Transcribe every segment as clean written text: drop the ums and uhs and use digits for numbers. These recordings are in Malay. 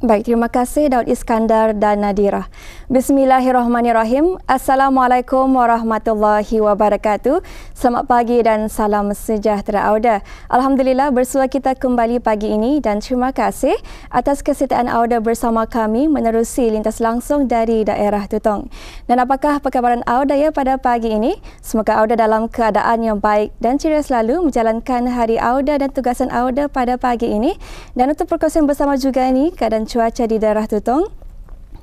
Baik, terima kasih Daud Iskandar dan Nadira. Bismillahirrahmanirrahim. Assalamualaikum warahmatullahi wabarakatuh. Selamat pagi dan salam sejahtera Auda. Alhamdulillah bersua kita kembali pagi ini dan terima kasih atas kesetiaan Auda bersama kami menerusi lintas langsung dari daerah Tutong. Dan apakah perkabaran Auda ya pada pagi ini? Semoga Auda dalam keadaan yang baik dan ceria selalu menjalankan hari Auda dan tugasan Auda pada pagi ini. Dan untuk perkongsian bersama juga ini keadaan cuaca di daerah Tutong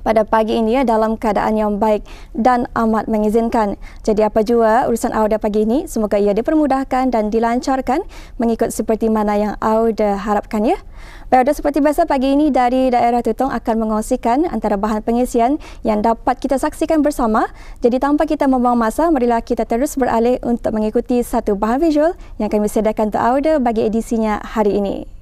pada pagi ini dalam keadaan yang baik dan amat mengizinkan. Jadi apa jua urusan Auda pagi ini, semoga ia dipermudahkan dan dilancarkan mengikut seperti mana yang Auda harapkan ya. Baik, seperti biasa pagi ini dari daerah Tutong akan mengongsikan antara bahan pengisian yang dapat kita saksikan bersama. Jadi tanpa kita membuang masa, marilah kita terus beralih untuk mengikuti satu bahan visual yang kami sediakan untuk Auda bagi edisinya hari ini.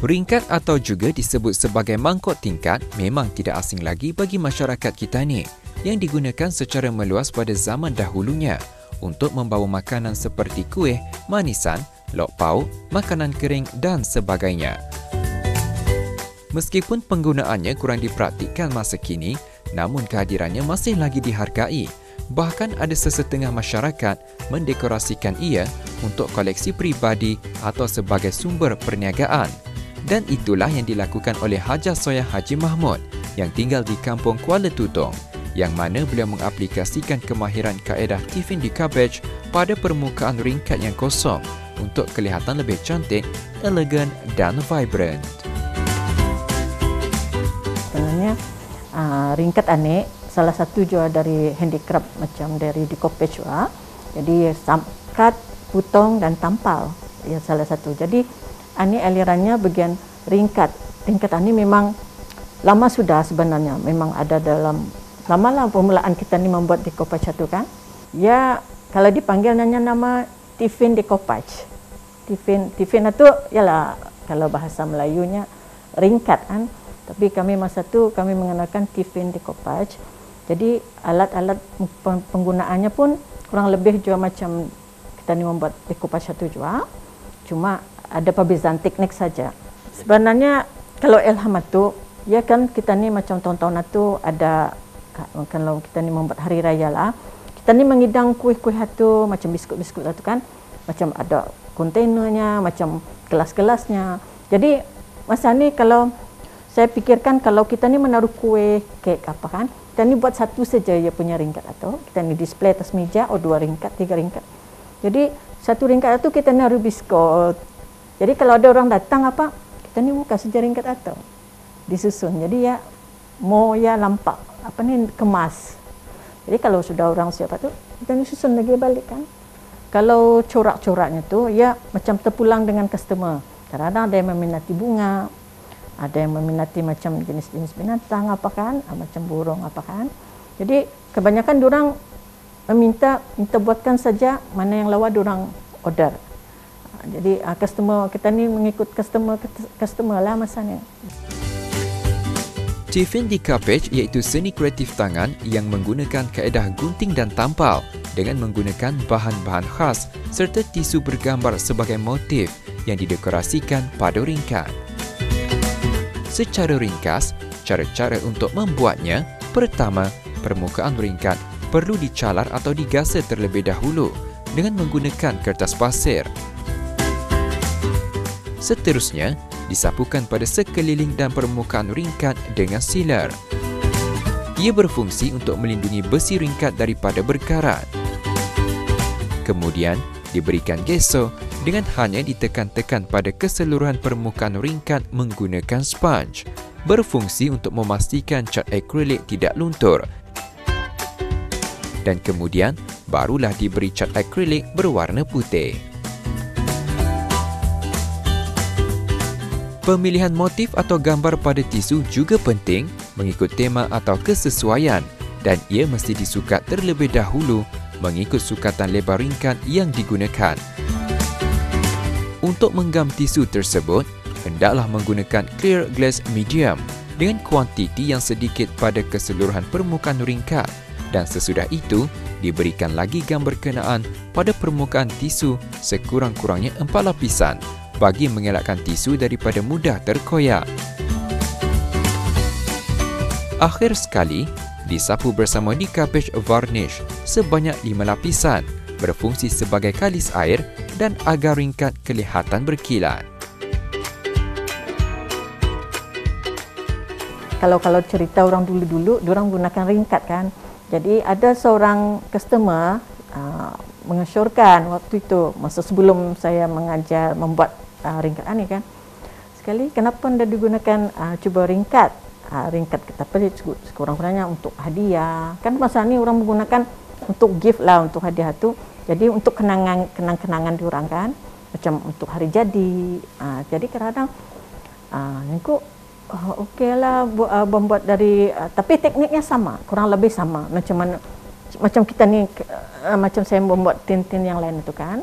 Ringkat atau juga disebut sebagai mangkok tingkat memang tidak asing lagi bagi masyarakat kita ni yang digunakan secara meluas pada zaman dahulunya untuk membawa makanan seperti kuih, manisan, lok pauk, makanan kering dan sebagainya. Meskipun penggunaannya kurang dipraktikkan masa kini, namun kehadirannya masih lagi dihargai. Bahkan ada sesetengah masyarakat mendekorasikan ia untuk koleksi peribadi atau sebagai sumber perniagaan. Dan itulah yang dilakukan oleh Haja Soyah Haji Mahmud yang tinggal di Kampung Kuala Tutong, yang mana beliau mengaplikasikan kemahiran kaedah Tiffin decoupage pada permukaan ringkat yang kosong untuk kelihatan lebih cantik, elegan dan vibrant. Sebenarnya ringkat aneh salah satu juga dari handicraft macam dari decoupage juga. Jadi samkat, putong dan tampal ya salah satu. Jadi ini alirannya bagian ringkat. Ringkat ini memang lama sudah sebenarnya. Memang ada dalam lamalah permulaan kita ni membuat decoupage itu kan. Ya kalau dipanggil nama Tiffin decoupage. Tiffin itu ialah kalau bahasa Melayunya ringkat kan. Tapi kami masa tu kami mengenalkan Tiffin decoupage. Jadi alat-alat penggunaannya pun kurang lebih juga macam kita ni membuat decoupage itu juga. Cuma ada perbezaan teknik saja. Sebenarnya kalau ilham itu, ya kan kita ni macam tahun-tahun itu ada, kalau kita ni membuat hari raya lah, kita ni mengidang kuih-kuih itu, macam biskut-biskut itu kan, macam ada kontainernya, macam gelas-gelasnya. Jadi masa ni kalau saya pikirkan kalau kita ni menaruh kuih, kek apa kan, kita ni buat satu saja ia punya ringkat atau kita ni display atas meja, 2 ringkat, 3 ringkat. Jadi satu ringkat itu kita naruh biskut. Jadi kalau ada orang datang apa, kita ni buka saja ringkat atau disusun. Jadi ya mau ya lampak apa ni kemas. Jadi kalau sudah orang siapa tu, kita ni susun lagi balik kan. Kalau corak-coraknya tu ya macam terpulang dengan customer. Kadang-kadang ada yang meminati bunga, ada yang meminati macam jenis-jenis binatang apa kan, macam burung apa kan. Jadi kebanyakan diorang meminta buatkan saja mana yang lawa diorang order. Jadi customer kita ni mengikut customer lah masanya. Tiffin decoupage iaitu seni kreatif tangan yang menggunakan kaedah gunting dan tampal dengan menggunakan bahan-bahan khas serta tisu bergambar sebagai motif yang didekorasikan pada ringkat. Secara ringkas, cara-cara untuk membuatnya, pertama, permukaan ringkat perlu dicalar atau digasa terlebih dahulu dengan menggunakan kertas pasir. Seterusnya, disapukan pada sekeliling dan permukaan ringkat dengan sealer. Ia berfungsi untuk melindungi besi ringkat daripada berkarat. Kemudian, diberikan gesso dengan hanya ditekan-tekan pada keseluruhan permukaan ringkat menggunakan sponge. Berfungsi untuk memastikan cat akrilik tidak luntur. Dan kemudian, barulah diberi cat akrilik berwarna putih. Pemilihan motif atau gambar pada tisu juga penting mengikut tema atau kesesuaian dan ia mesti disukat terlebih dahulu mengikut sukatan lebar ringkat yang digunakan. Untuk menggam tisu tersebut, hendaklah menggunakan clear glass medium dengan kuantiti yang sedikit pada keseluruhan permukaan ringkat, dan sesudah itu diberikan lagi gam berkenaan pada permukaan tisu sekurang-kurangnya 4 lapisan bagi mengelakkan tisu daripada mudah terkoyak. Akhir sekali, disapu bersama decoupage varnish sebanyak 5 lapisan berfungsi sebagai kalis air dan agar ringkat kelihatan berkilat. Kalau cerita orang dulu-dulu, diorang gunakan ringkat kan. Jadi ada seorang customer mengesyorkan waktu itu, masa sebelum saya mengajar membuat ringkat ni kan. Sekali, kenapa anda digunakan cuba ringkat? Ringkat kita pilih sekurang-kurangnya untuk hadiah. Kan masa ni orang menggunakan untuk gift lah, untuk hadiah tu. Jadi untuk kenang-kenangan diorang kan. Macam untuk hari jadi. Jadi kadang-kadang kok okey lah membuat dari, tapi tekniknya sama, kurang lebih sama. Macam kita ni, macam saya membuat tin-tin yang lain itu kan.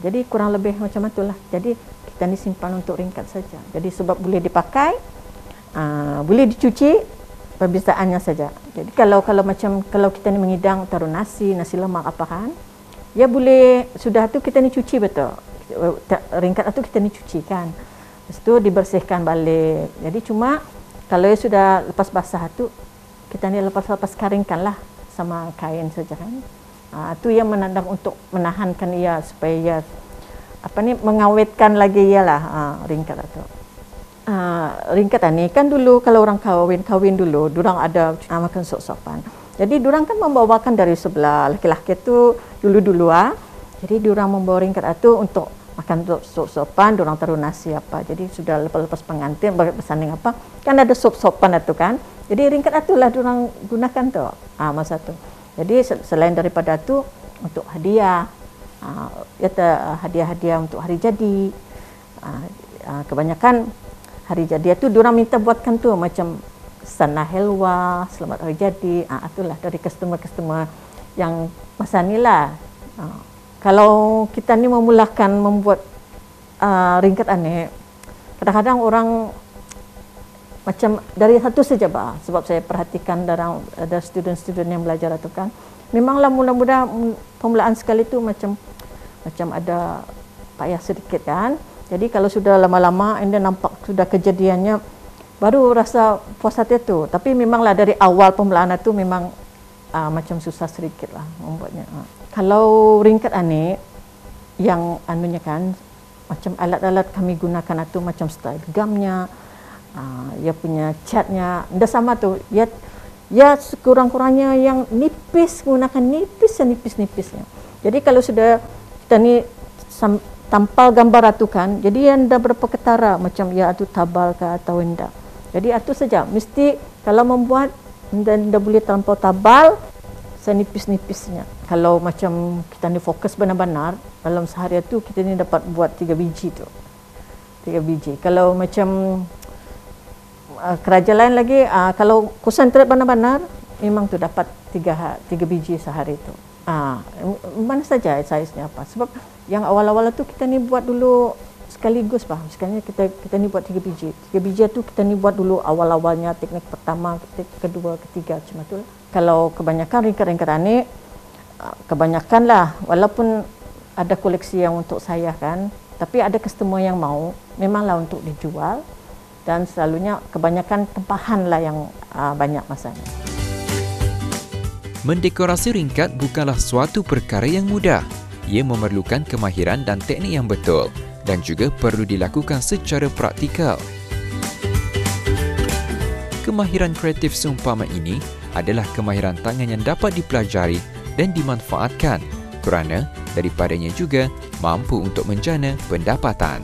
Jadi kurang lebih macam itulah. Jadi kita ni simpan untuk ringkat saja. Jadi sebab boleh dipakai, boleh dicuci, perbezaannya saja. Jadi kalau kita ni mengidang taruh nasi lemak apa kan, ya boleh sudah tu kita ni cuci betul. Ringkat tu kita ni cuci kan. Lepas tu dibersihkan balik. Jadi cuma kalau ya sudah lepas basah tu, kita ni lepas keringkan lah sama kain saja kan. Itu yang menandang untuk menahankan ia supaya ia mengawetkan lagi ialah ringkat itu. Ringkat ni kan dulu kalau orang kahwin dulu, durang ada makan sup-supan. Jadi durang kan membawakan dari sebelah laki-laki tu dulu-dulu Jadi durang membawa ringkat itu untuk makan sup-supan, diorang taruh nasi apa. Jadi sudah lepas pengantin bersanding apa, kan ada sup-supan itu kan. Jadi ringkat itulah diorang gunakan tu masa tu. Jadi selain daripada itu untuk hadiah, hadiah-hadiah untuk hari jadi. Kebanyakan hari jadi itu diorang minta buatkan tu macam sana helwa, selamat hari jadi. Itulah dari customer-customer yang masa ni lah. Kalau kita ni memulakan membuat ringkat aneh, kadang-kadang orang macam dari satu saja sebab saya perhatikan ada student-student yang belajar itu kan, memanglah mula-mula pemulaan sekali tu macam ada payah sedikit kan. Jadi kalau sudah lama-lama anda nampak sudah kejadiannya, baru rasa puas hati tu. Tapi memanglah dari awal pemulaan itu memang macam susah sedikit lah membuatnya. Kalau ringkat aneh yang anunya kan, macam alat-alat kami gunakan itu macam style gamnya, ia punya catnya, dah sama tu. Ya sekurang-kurangnya yang nipis, gunakan nipis-nipisnya. Jadi kalau sudah kita ni tampal gambar itu kan, jadi yang dah berapa ketara macam ya itu tabal ke atau enggak. Jadi itu saja. Mesti kalau membuat dan dah boleh terlampau tabal, senipis-nipisnya. Kalau macam kita ni fokus benar-benar, dalam sehari itu kita ni dapat buat 3 biji tu. 3 biji. Kalau macam kerajaan lain lagi, kalau konsentrate benar-benar, memang tu dapat 3 biji sehari itu. Mana saja saiznya apa. Sebab yang awal-awal tu kita ni buat dulu sekaligus Sekarang kita ni buat 3 biji. 3 biji tu kita ni buat dulu awal-awalnya, teknik pertama, teknik kedua, ketiga, macam tu lah. Kalau kebanyakan ringkat-ringkat ni, kebanyakan lah, walaupun ada koleksi yang untuk saya kan, tapi ada customer yang mau, memanglah untuk dijual, dan selalunya kebanyakan tempahan lah yang banyak masanya. Mendekorasi ringkat bukanlah suatu perkara yang mudah. Ia memerlukan kemahiran dan teknik yang betul dan juga perlu dilakukan secara praktikal. Kemahiran kreatif seumpama ini adalah kemahiran tangan yang dapat dipelajari dan dimanfaatkan kerana daripadanya juga mampu untuk menjana pendapatan.